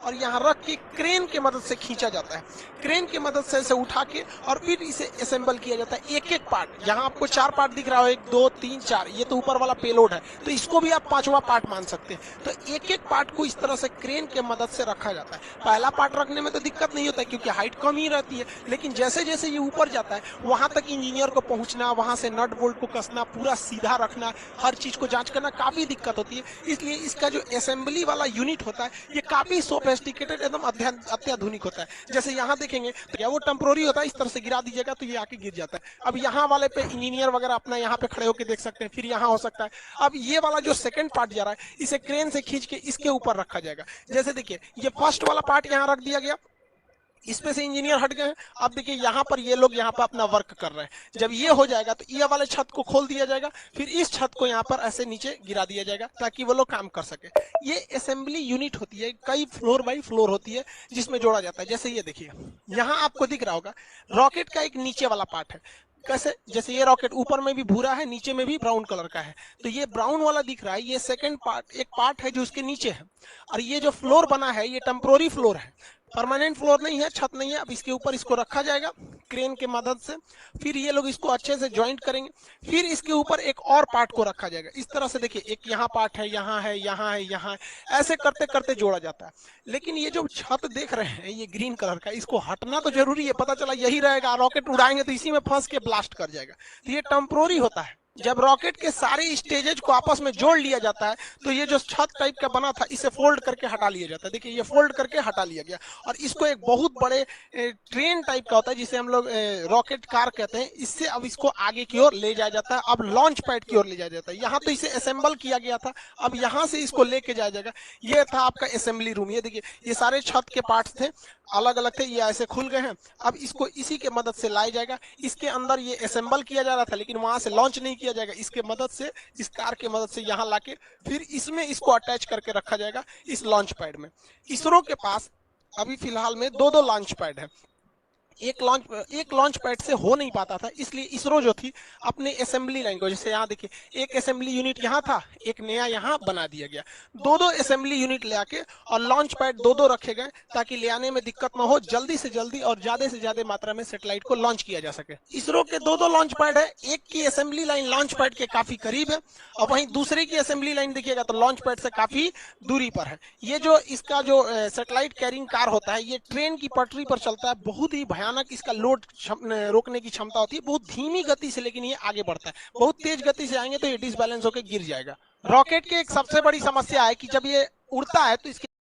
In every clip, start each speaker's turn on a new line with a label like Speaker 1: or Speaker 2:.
Speaker 1: और यहाँ रख के क्रेन के मदद से खींचा जाता है। क्रेन की मदद से इसे उठा के और फिर इसे असेंबल किया जाता है। एक एक पार्ट, यहाँ आपको 4 पार्ट दिख रहा हो, 1 2 3 4, ये तो ऊपर वाला पेलोड है, तो इसको भी आप 5वां पार्ट मान सकते हैं। तो एक एक पार्ट को इस तरह से क्रेन के मदद से रखा जाता है। पहला पार्ट रखने में तो दिक्कत नहीं होता है क्योंकि हाइट कम ही रहती है, लेकिन जैसे जैसे ये ऊपर जाता है वहां तक इंजीनियर को पहुंचना, वहां से नट बोल्ट को कसना, पूरा सीधा रखना, हर चीज को जांच करना काफी दिक्कत होती है। इसलिए इसका जो असेंबली वाला यूनिट होता है ये काफी सोफिस्टिकेटेड, एकदम अत्याधुनिक होता है। जैसे यहाँ देखेंगे तो क्या वो टेम्पोररी होता है, इस तरह से गिरा दीजिएगा तो ये आके गिर जाता है। अब यहाँ वाले पे इंजीनियर वगैरह अपना यहाँ पे खड़े होकर देख सकते हैं, फिर यहाँ हो सकता है। अब ये वाला जो सेकंड पार्ट जा रहा है इसे क्रेन से खींच के इसके ऊपर रखा जाएगा। जैसे देखिए ये फर्स्ट वाला पार्ट यहाँ रख दिया गया, इसमें से इंजीनियर हट गए हैं। अब देखिए यहाँ पर ये लोग यहाँ पर अपना वर्क कर रहे हैं। जब ये हो जाएगा तो ये वाले छत को खोल दिया जाएगा, फिर इस छत को यहाँ पर ऐसे नीचे गिरा दिया जाएगा ताकि वो लोग काम कर सके। ये असेंबली यूनिट होती है, कई फ्लोर बाई फ्लोर होती है जिसमें जोड़ा जाता है। जैसे ये देखिए यहाँ आपको दिख रहा होगा रॉकेट का एक नीचे वाला पार्ट है। कैसे, जैसे ये रॉकेट ऊपर में भी भूरा है, नीचे में भी ब्राउन कलर का है, तो ये ब्राउन वाला दिख रहा है, ये सेकंड पार्ट, एक पार्ट है जो उसके नीचे है। और ये जो फ्लोर बना है ये टेम्पोररी फ्लोर है, परमानेंट फ्लोर नहीं है, छत नहीं है। अब इसके ऊपर इसको रखा जाएगा क्रेन के मदद से, फिर ये लोग इसको अच्छे से ज्वाइंट करेंगे, फिर इसके ऊपर एक और पार्ट को रखा जाएगा। इस तरह से देखिए एक यहाँ पार्ट है, यहाँ है, यहाँ है, यहाँ है, ऐसे करते करते जोड़ा जाता है। लेकिन ये जो छत देख रहे हैं ये ग्रीन कलर का, इसको हटना तो जरूरी है, पता चला यही रहेगा, रॉकेट उड़ाएंगे तो इसी में फंस के ब्लास्ट कर जाएगा। तो ये टेम्पोररी होता है। जब रॉकेट के सारे स्टेजेज को आपस में जोड़ लिया जाता है तो ये जो छत टाइप का बना था इसे फोल्ड करके हटा लिया जाता है। देखिए ये फोल्ड करके हटा लिया गया और इसको एक बहुत बड़े ट्रेन टाइप का होता है जिसे हम लोग रॉकेट कार कहते हैं, इससे अब इसको आगे की ओर ले जाया जाता है, अब लॉन्च पैड की ओर ले जाया जाता है। यहाँ तो इसे असेंबल किया गया था, अब यहाँ से इसको लेके जाया जाएगा। ये था आपका असेंबली रूम। ये देखिए ये सारे छत के पार्ट्स थे, अलग अलग थे, ये ऐसे खुल गए हैं। अब इसको इसी के मदद से लाया जाएगा। इसके अंदर ये असेंबल किया जा रहा था लेकिन वहां से लॉन्च नहीं किया जाएगा, इसके मदद से, इस कार के मदद से यहाँ लाके फिर इसमें इसको अटैच करके रखा जाएगा इस लॉन्च पैड में। इसरो के पास अभी फिलहाल में दो लॉन्च पैड है। एक लॉन्च पैड से हो नहीं पाता था, इसलिए इसरो जो थी अपने असेंबली लाइन को, जैसे यहाँ देखिए एक असेंबली यूनिट यहाँ था, एक नया यहाँ बना दिया गया, दो असेंबली यूनिट ले आके और लॉन्च पैड दो रखे गए ताकि ले आने में दिक्कत ना हो, जल्दी से जल्दी और ज्यादा से ज्यादा मात्रा में सैटेलाइट को लॉन्च किया जा सके। इसरो के दो लॉन्च पैड है, एक की असेंबली लाइन लॉन्च पैड के काफी करीब है और वहीं दूसरे की असेंबली लाइन देखिएगा तो लॉन्च पैड से काफी दूरी पर है। ये जो इसका जो सैटेलाइट कैरिंग कार होता है ये ट्रेन की पटरी पर चलता है, बहुत ही भयानक इसका लोड रोकने की क्षमता होती है, बहुत धीमी गति से लेकिन ये आगे बढ़ता है। बहुत तेज गति से आएंगे तो ये डिसबैलेंस होकर गिर जाएगा। रॉकेट की एक सबसे बड़ी समस्या है कि जब ये उड़ता है तो इसके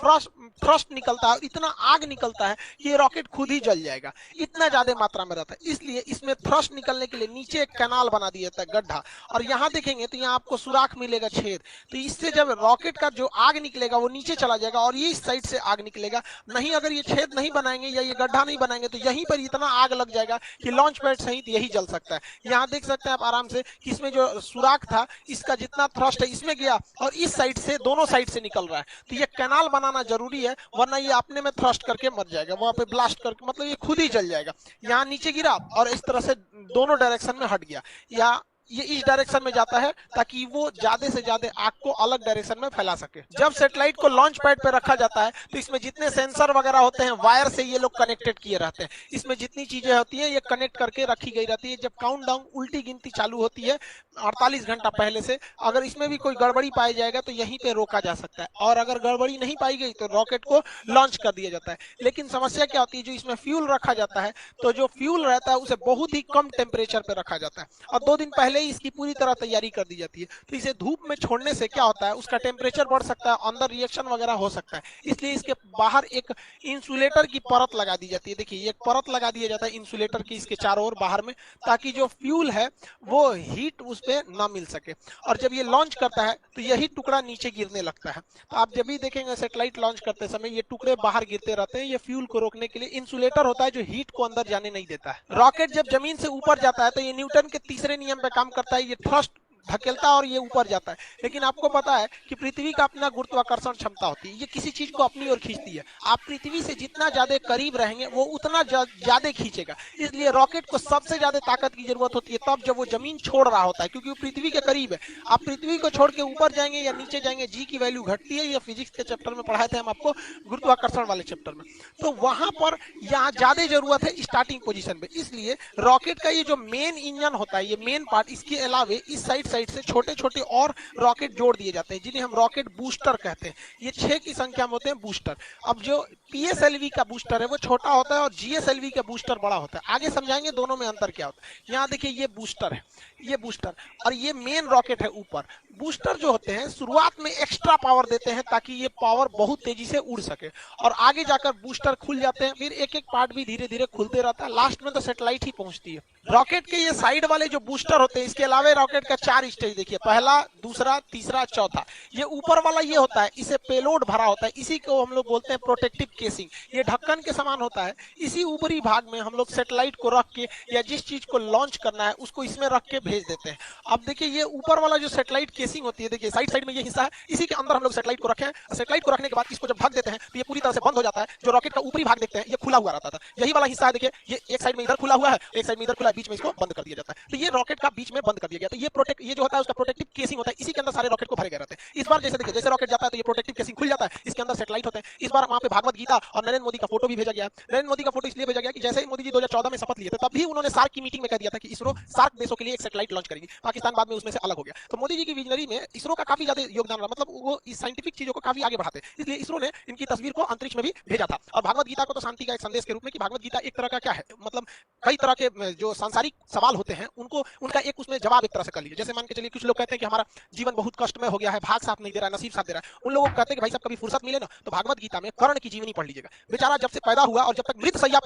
Speaker 1: थ्रस्ट निकलता है, इतना आग निकलता है कि ये रॉकेट खुद ही जल जाएगा, इतना ज्यादा मात्रा में रहता है। इसलिए इसमें थ्रस्ट निकलने के लिए नीचे एक कैनाल बना दिया जाता है, गड्ढा, और यहाँ देखेंगे तो यहाँ आपको सुराख मिलेगा, छेद, तो इससे जब रॉकेट का जो आग निकलेगा वो नीचे चला जाएगा और ये इस साइड से आग निकलेगा। नहीं अगर ये छेद नहीं बनाएंगे या ये गड्ढा नहीं बनाएंगे तो यहीं पर इतना आग लग जाएगा कि लॉन्च पैड सहित यही जल सकता है। यहाँ देख सकते हैं आप आराम से कि इसमें जो सुराख था इसका जितना थ्रस्ट है इसमें गया और इस साइड से, दोनों साइड से निकल रहा है, तो ये कैनाल बनाना जरूरी है वरना ये अपने में थ्रस्ट करके मर जाएगा, वहां पे ब्लास्ट करके, मतलब ये खुद ही जल जाएगा। यहाँ नीचे गिरा और इस तरह से दोनों डायरेक्शन में हट गया, या ये इस डायरेक्शन में जाता है ताकि वो ज्यादा से ज्यादा आग को अलग डायरेक्शन में फैला सके। जब सैटेलाइट को लॉन्च पैड पे रखा जाता है तो इसमें जितने सेंसर वगैरह होते हैं वायर से ये लोग कनेक्टेड किए रहते हैं, इसमें जितनी चीजें होती है ये कनेक्ट करके रखी गई रहती है। जब काउंटडाउन उल्टी गिनती चालू होती है 48 घंटा पहले से, अगर इसमें भी कोई गड़बड़ी पाई जाएगा तो यहीं पे रोका जा सकता है, और अगर गड़बड़ी नहीं पाई गई तो रॉकेट को लॉन्च कर दिया जाता है। लेकिन समस्या क्या होती है, जो इसमें फ्यूल रखा जाता है तो जो फ्यूल रहता है उसे बहुत ही कम टेम्परेचर पे रखा जाता है और 2 दिन पहले ही इसकी पूरी तरह तैयारी कर दी जाती है। तो इसे धूप में छोड़ने से क्या होता है, उसका टेम्परेचर बढ़ सकता है, अंदर रिएक्शन वगैरह हो सकता है, इसलिए इसके बाहर एक इंसुलेटर की परत लगा दी जाती है। देखिए एक परत लगा दिया जाता है इंसुलेटर की इसके चारों ओर बाहर में, ताकि जो फ्यूल है वो हीट उस पे ना मिल सके, और जब ये लॉन्च करता है तो यही टुकड़ा नीचे गिरने लगता है। तो आप जब भी देखेंगे सैटेलाइट लॉन्च करते समय ये टुकड़े बाहर गिरते रहते हैं, ये फ्यूल को रोकने के लिए इंसुलेटर होता है जो हीट को अंदर जाने नहीं देता है। रॉकेट जब जमीन से ऊपर जाता है तो ये न्यूटन के तीसरे नियम पे काम करता है, ये थ्रस्ट धकेलता है और ये ऊपर जाता है। लेकिन आपको पता है कि पृथ्वी का अपना गुरुत्वाकर्षण क्षमता होती है, ये किसी चीज को अपनी ओर खींचती है। आप पृथ्वी से जितना ज्यादा करीब रहेंगे वो उतना ज्यादा खींचेगा। इसलिए रॉकेट को सबसे ज्यादा ताकत की जरूरत होती है तब जब वो जमीन छोड़ रहा होता है, क्योंकि वो पृथ्वी के करीब है। आप पृथ्वी को छोड़ के ऊपर जाएंगे या नीचे जाएंगे, जी की वैल्यू घटती है। ये फिजिक्स के चैप्टर में पढ़ाए थे हम आपको, गुरुत्वाकर्षण वाले चैप्टर में। तो वहां पर यहाँ ज्यादा जरूरत है स्टार्टिंग पोजीशन पे। इसलिए रॉकेट का ये जो मेन इंजन होता है, ये मेन पार्ट, इसके अलावे इस साइड से छोटे छोटे और रॉकेट जोड़ दिए जाते हैं जिन्हें हम रॉकेट बूस्टर कहते हैं। ये 6 की संख्या में होते हैं बूस्टर। अब जो पीएसएलवी का बूस्टर है वो छोटा होता है और जीएसएलवी का बूस्टर बड़ा होता है। आगे समझाएंगे दोनों में अंतर क्या होता है। यहाँ देखिए ये बूस्टर है, ये बूस्टर, और ये मेन रॉकेट है ऊपर। बूस्टर जो होते हैं शुरुआत में एक्स्ट्रा पावर देते हैं ताकि ये पावर बहुत तेजी से उड़ सके, और आगे जाकर बूस्टर खुल जाते हैं। फिर एक एक पार्ट भी धीरे धीरे खुलते रहता है, लास्ट में तो सैटेलाइट ही पहुंचती है। रॉकेट के ये साइड वाले जो बूस्टर होते हैं, इसके अलावा रॉकेट का 4 स्टेज देखिए, पहला, दूसरा, तीसरा, चौथा। ये ऊपर वाला ये होता है, इसे पेलोड भरा होता है, इसी को हम लोग बोलते हैं प्रोटेक्टिव केसिंग। ये ढक्कन के समान होता है। इसी ऊपरी भाग में हम लोग सैटेलाइट को रख के या जिस चीज को लॉन्च करना है उसको इसमें रख के भेज देते हैं। अब देखिए ये ऊपर वाला जो सैटेलाइट केसिंग होती है, देखिए साइड साइड में ये हिस्सा है, इसी के अंदर हम लोग सैटेलाइट को रखे हैं। सैटेलाइट को रखने के बाद इसको जब ढक देते हैं तो ये पूरी तरह से बंद हो जाता है। जो रॉकेट का ऊपरी भाग देखते हैं ये खुला हुआ रहता था, यही वाला हिस्सा है। देखिए ये एक साइड में इधर खुला हुआ है, एक साइड में इधर खुला है, बीच में इसको बंद कर दिया जाता है। तो ये रॉकेट का बीच में बंद कर दिया गया। तो ये जो होता है उसका प्रोटेक्टिव केसिंग होता है, इसी के अंदर सारे रॉकेट को भरे गए रहते हैं। इस बार जैसे देखिए, जैसे रॉकेट जाता है तो ये प्रोटेक्टिव केसिंग खुल जाता है, इसके अंदर सैटेलाइट होते हैं। इस बार वहां पे भागवत गीता और नरेंद्र मोदी का फोटो भी भेजा गया। नरेंद्र मोदी का फोटो इसलिए भेजा गया कि जैसे ही मोदी जी 2014 में शपथ लिए थे तब भी उन्होंने सार्क की मीटिंग में कह दिया था कि इसरो सार्क देशों के लिए एक सैटेलाइट लॉन्च करेगी। पाकिस्तान बाद में उसमें से अलग हो गया। तो मोदी जी की विजनरी में इसरो का काफी ज्यादा योगदान रहा, मतलब वो इस साइंटिफिक चीजों को काफी आगे बढ़ाते हैं। इसलिए इसरो ने इनकी तस्वीर को अंतरिक्ष में भी भेजा था। और भागवत गीता को तो शांति का एक संदेश के रूप में, कि भागवत गीता एक तरह का क्या है, मतलब कई तरह के जो सांसारिक सवाल होते हैं उनको, उनका एक उसमें जवाब एक तरह से कर लीजिए। जैसे मान के चलिए कुछ लोग कहते हैं कि हमारा जीवन बहुत कष्टमय हो गया है, भाग साथ नहीं दे रहा है, नसीब साथ दे रहा है। उन लोगों को कहते हैं कि भाई साहब कभी फुर्सत मिले ना तो भागवत गीता में कर्ण की जीवनी पढ़ लीजिएगा। बेचारा जब से पैदा हुआ और जब तक मृत सैया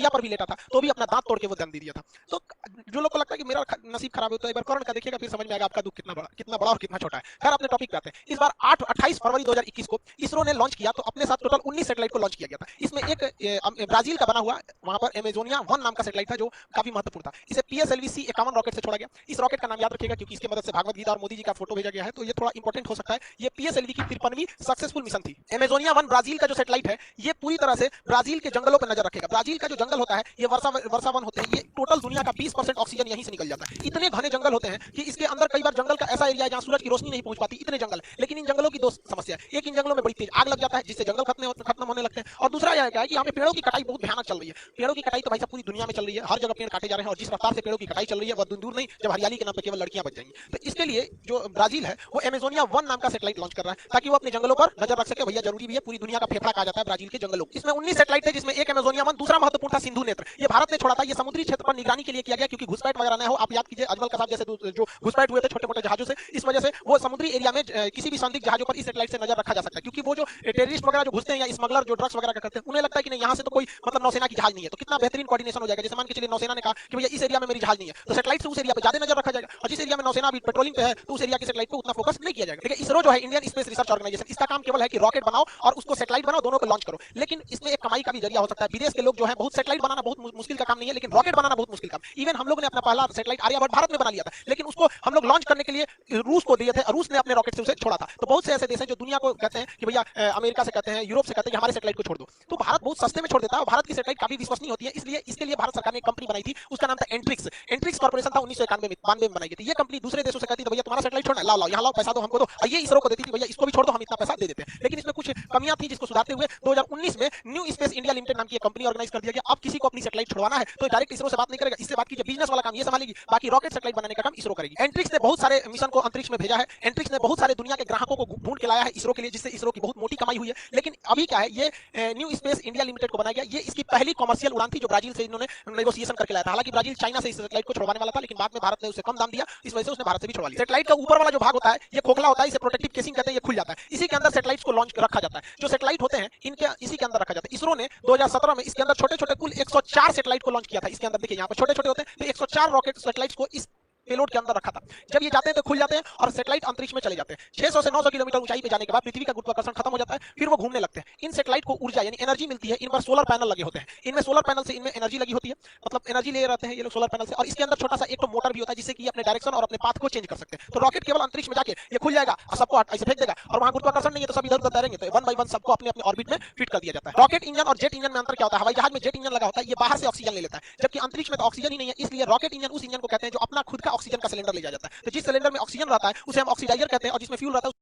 Speaker 1: पर भी लेटा था तो भी अपना दांत तोड़ के वो जन्म दे दिया था। तो जो लोग को लगता है कि मेरा नसीब खराब है तो एक बार कर्ण का देखिएगा, फिर समझ में आएगा आपका दुख कितना बड़ा और कितना छोटा है। खैर अपने टॉपिक पे आते हैं। इस बार 28 फरवरी 2021 को इसरो ने लॉन्च किया, तो अपने साथ टोटल 19 सैटेलाइट को लॉन्च किया गया था। इसमें एक ब्राजील का बना हुआ वहां पर एमेजोनिया 1 नाम का सैटेलाइट था जो काफी महत्वपूर्ण था। इसे पीएसएलवी C51 रॉकेट से छोड़ा गया। इस रॉकेट का नाम याद रखिएगा क्योंकि इसकी मदद से भागवत गीता और मोदी जी का फोटो भेजा गया है, तो ये थोड़ा इंपॉर्टेंट हो सकता है। ये पीएसएलवी की 53वीं सक्सेसफुल मिशन थी। एमेजोनिया 1 ब्राजील का जो सैटेलाइट है ये पूरी तरह से ब्राजील के जंगलों पर नजर रखेगा। ब्राजील का जो जंगल होता है ये वर्षा वन होते हैं, ये टोटल दुनिया का 20% ऑक्सीजन यहीं से निकल जाता है। इतने घने जंगल होते हैं कि इसके अंदर कई बार जंगल का ऐसा एरिया है जहां सूरज की रोशनी नहीं पहुंच पाती, इतने जंगल। लेकिन इन जंगलों की दो समस्या है। एक, इन जंगलों में बड़ी तेज आग लग जाता है जिससे जंगल खत्म होने लगते हैं। और दूसरा यह है कि यहाँ पे पेड़ों की कटाई बहुत भयानक चल रही है। पेड़ों की कटाई तो भाई साहब पूरी दुनिया में चल रही है, हर जगह पेड़ काटे जा रहे हैं, और जिस रफ्तार से पेड़ों की कटाई चल रही है वह दूर नहीं जब हरियाली के नाम पे केवल लड़कियां बच जाएंगी। तो इसके लिए जो ब्राजील है वो एमेजोनिया 1 नाम का सैटेलाइट लॉन्च कर रहा है ताकि वो अपने जंगलों पर नजर रख सके। भैया जरूरी भी है, पूरी दुनिया का फेफड़ा कहा जाता है ब्राजील के जंगलों। इसमें 19 सैटेलाइट थे जिसमें एक एमेजोनिया 1, दूसरा महत्वपूर्ण था सिंधु नेत्र। ये भारत ने छोड़ा था। ये समुद्री क्षेत्र पर निगरानी के लिए किया गया क्योंकि घुसपैठ वगैरह न हो। आप याद कीजिए अजमल कसाब जैसे जो घुसपैठ हुए थे छोटे मोटे जहाजों से, इस वजह से वो समुद्री एरिया में किसी भी संदिग्ध जहाजों पर इस सैटेलाइट से नजर रखा जा सकता है। क्योंकि वो जो टेररिस्ट वगैरह जो घुसते हैं या स्मगलर जो ड्रग्स वगैरह का करते हैं उन्हें लगता है कि नहीं यहाँ से तो कोई मतलब नौसेना की जहाज नहीं है, तो कितना बेहतरीन कोऑर्डिनेशन हो जाएगा। जैसे मान के चलिए नौसेना ने कहा कि भैया इस एरिया में मेरी जहाज नहीं है, तो सैटेलाइट से उस एरिया पे ज्यादा नजर रखा जाएगा। और जिस एरिया में नौसेना अभी पेट्रोलिंग पे है तो उस एरिया के सैटेलाइट को उतना फोकस नहीं किया जाएगा। लेकिन इसरो जो है इंडियन स्पेस रिसर्च ऑर्गेनाइजेशन, इसका काम केवल है कि रॉकेट बनाओ और उसको सैटेलाइट बनाओ, दोनों को लॉन्च करो। लेकिन इसमें एक कमाई का भी जरिया हो सकता है। विदेश के लोग जो है बहुत सैटेलाइट बनाना बहुत मुश्किल का काम नहीं है, लेकिन रॉकेट बनाना बहुत मुश्किल काम। इवन हम लोग ने अपना पहला सैटेलाइट आर्यभट्ट भारत में बना लिया था, लेकिन उसको हम लोग लॉन्च करने के लिए रूस को दिए थे और रूस ने अपने रॉकेट से उसे छोड़ा था। तो बहुत से ऐसे देश हैं जो दुनिया को कहते हैं कि भैया अमेरिका से कहते हैं, यूरोप से कहते हैं कि हमारे सैटेलाइट को छोड़ दो, तो भारत बहुत सस्ते में छोड़ देता है और भारत की सैटेलाइट काफी विश्वसनीय होती है। इसलिए इसके लिए भारत सरकार ने एक कंपनी बनाई थी, उसका नाम था एंट्रिक्स। एंट्रिक्स कॉर्पोरेशन था 1992 में बनाई गई थी। ये कंपनी दूसरे देशों से कहती थी भैया तुम्हारा सैटेलाइट छोड़ना है, लाओ यहाँ लाओ पैसा दो हमको दो, और ये इसरो को देती थी भैया इसको भी छोड़ दो हम इतना पैसा दे देते हैं। लेकिन इसमें कुछ कमियां थी जिसको सुधारते हुए 2019 में न्यू स्पेस इंडिया लिमिटेड नाम की कंपनी ऑर्गेनाइज कर दिया गया। अब किसी को अपनी सैटेलाइट छुड़वाना है तो डायरेक्ट इसरो से बात नहीं करेगा, इससे बात कीजिए बिजनेस वाला काम ये संभालेगी, बाकी रॉकेट सैटेलाइट बनाने का काम इसरो करेगी। एंट्रिक्स ने बहुत सारे मिशन को अंतरिक्ष में भेजा है। एंट्रिक्स ने बहुत सारे दुनिया के ग्राहकों को ढूंढ के लाया है इसरो के लिए, जिससे इसरो की बहुत मोटी कमाई हुई है। लेकिन अभी क्या है, ये न्यू स्पेस इंडिया लिमिटेड को बनाया गया, ये इसकी पहली कमर्शियल उड़ान थी जो ब्राजील से इन्होंने नेगोशिएशन करके लाया था। हालांकि ब्राजील चाइना से इस सैटेलाइट को छुड़वाने वाला था, लेकिन बाद में भारत ने उसे कम दाम दिया, इस वजह से उसने भारत से भी छुड़वा लिया। सैटेलाइट का ऊपर वाला जो भाग होता है ये खोखला होता है, इसे प्रोटेक्टिव केसिंग कहते हैं, ये खुल जाता है। इसी के अंदर सैटेलाइट्स को लॉन्च रखा जाता है। जो सैटेलाइट होते हैं इनके इसी के अंदर रखा जाता है। इसरो ने 2017 में इसके अंदर छोटे छोटे कुल 104 सैटेलाइट को लॉन्च किया था। इसके अंदर देखिए यहाँ पर छोटे छोटे होते हैं, तो 104 रॉकेट सैटेलाइट्स को इस पेलोड के अंदर रखा था। जब ये जाते हैं तो खुल जाते हैं और सैटेलाइट अंतरिक्ष में चले जाते हैं। 600 से 900 किलोमीटर ऊंचाई पे जाने के बाद पृथ्वी का गुरुत्वाकर्षण खत्म हो जाता है, फिर वो घूमने लगते हैं। इन सैटेलाइट को ऊर्जा यानी एनर्जी मिलती है, इन पर सोलर पैनल लगे होते हैं। इनमें सोलर पैनल से इनमें एनर्जी लगी होती है, मतलब एनर्जी ले रहते हैं ये लोग सोलर पैनल से, और इसके अंदर छोटा सा एक तो मोटर भी होता है जिससे कि अपने डायरेक्शन और अपने पाथ को चेंज कर सकते हैं। तो रॉकेट केवल अंतरिक्ष में जाके ये खुल जाएगा और सबको ऐसे फेंक देगा, और वहां गुरुत्वाकर्षण नहीं है तो सब इधर उधर तैरेंगे, तो वन बाय वन सबको अपने अपने ऑर्बिट में फिट कर दिया जाता है। रॉकेट इंजन और जेट इंजन में अंतर क्या होता है? हवाई जहाज में जेट इंजन लगा होता है, ये बाहर से ऑक्सीजन ले लेता है, जबकि अंतरिक्ष में तो ऑक्सीजन ही नहीं है, इसलिए रॉकेट इंजन उस इंजन को कहते हैं जो अपना खुद का ऑक्सीजन का सिलेंडर ले जाता है। तो जिस सिलेंडर में ऑक्सीजन रहता है उसे हम ऑक्सीडाइजर कहते हैं, और जिसमें फ्यूल रहता है